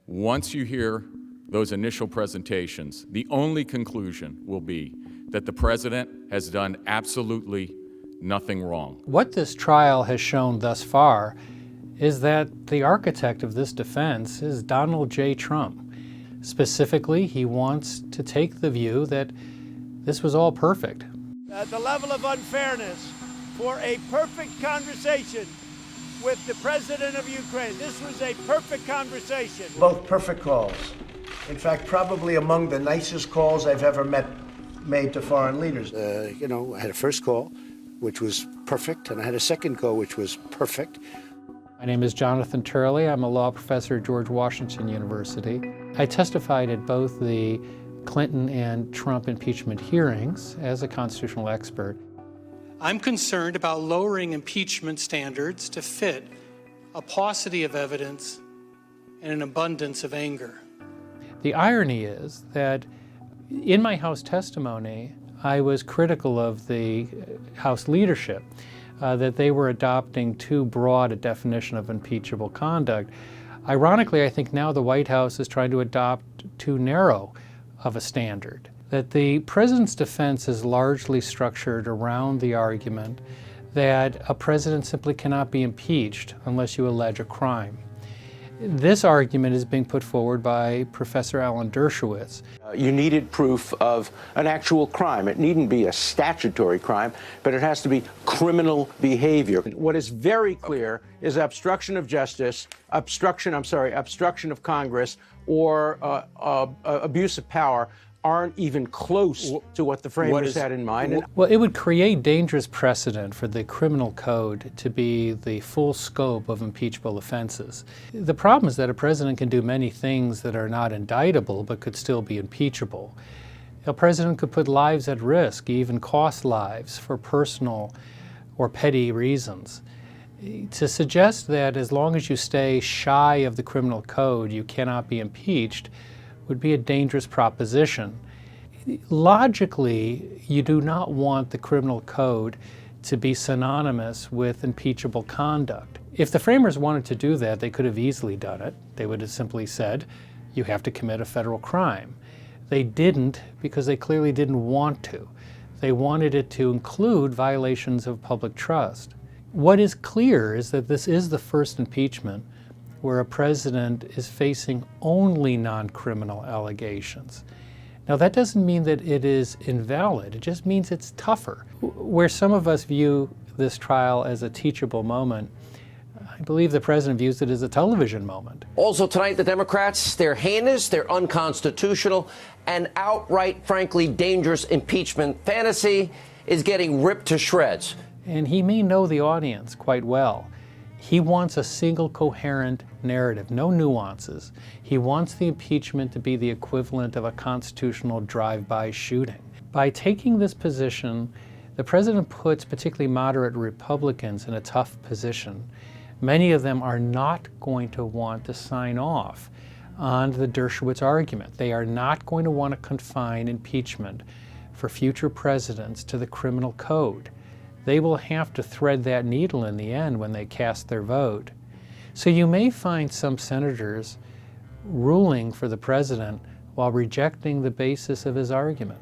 once you hear those initial presentations, the only conclusion will be that the president has done absolutely nothing wrong. What this trial has shown thus far is that the architect of this defense is Donald J. Trump. Specifically, he wants to take the view that this was all perfect. The level of unfairness for a perfect conversation with the president of Ukraine. This was a perfect conversation. Both perfect calls. In fact, probably among the nicest calls I've ever made to foreign leaders. I had a first call, which was perfect, and I had a second call, which was perfect. My name is Jonathan Turley. I'm a law professor at George Washington University. I testified at both the Clinton and Trump impeachment hearings as a constitutional expert. I'm concerned about lowering impeachment standards to fit a paucity of evidence and an abundance of anger. The irony is that in my House testimony, I was critical of the House leadership, that they were adopting too broad a definition of impeachable conduct. Ironically, I think now the White House is trying to adopt too narrow of a standard. That the president's defense is largely structured around the argument that a president simply cannot be impeached unless you allege a crime. This argument is being put forward by Professor Alan Dershowitz. You needed proof of an actual crime. It needn't be a statutory crime, but it has to be criminal behavior. What is very clear is obstruction of justice, obstruction of Congress, or abuse of power aren't even close to what the framers had in mind. Well, it would create dangerous precedent for the criminal code to be the full scope of impeachable offenses. The problem is that a president can do many things that are not indictable but could still be impeachable. A president could put lives at risk, even cost lives, for personal or petty reasons. To suggest that as long as you stay shy of the criminal code, you cannot be impeached would be a dangerous proposition. Logically, you do not want the criminal code to be synonymous with impeachable conduct. If the framers wanted to do that, they could have easily done it. They would have simply said, you have to commit a federal crime. They didn't because they clearly didn't want to. They wanted it to include violations of public trust. What is clear is that this is the first impeachment where a president is facing only non-criminal allegations. Now, that doesn't mean that it is invalid. It just means it's tougher. Where some of us view this trial as a teachable moment, I believe the president views it as a television moment. Also tonight, the Democrats, they're heinous, they're unconstitutional, and outright, frankly, dangerous impeachment fantasy is getting ripped to shreds. And he may know the audience quite well. He wants a single coherent narrative, no nuances. He wants the impeachment to be the equivalent of a constitutional drive-by shooting. By taking this position, the president puts particularly moderate Republicans in a tough position. Many of them are not going to want to sign off on the Dershowitz argument. They are not going to want to confine impeachment for future presidents to the criminal code. They will have to thread that needle in the end when they cast their vote. So you may find some senators ruling for the president while rejecting the basis of his argument.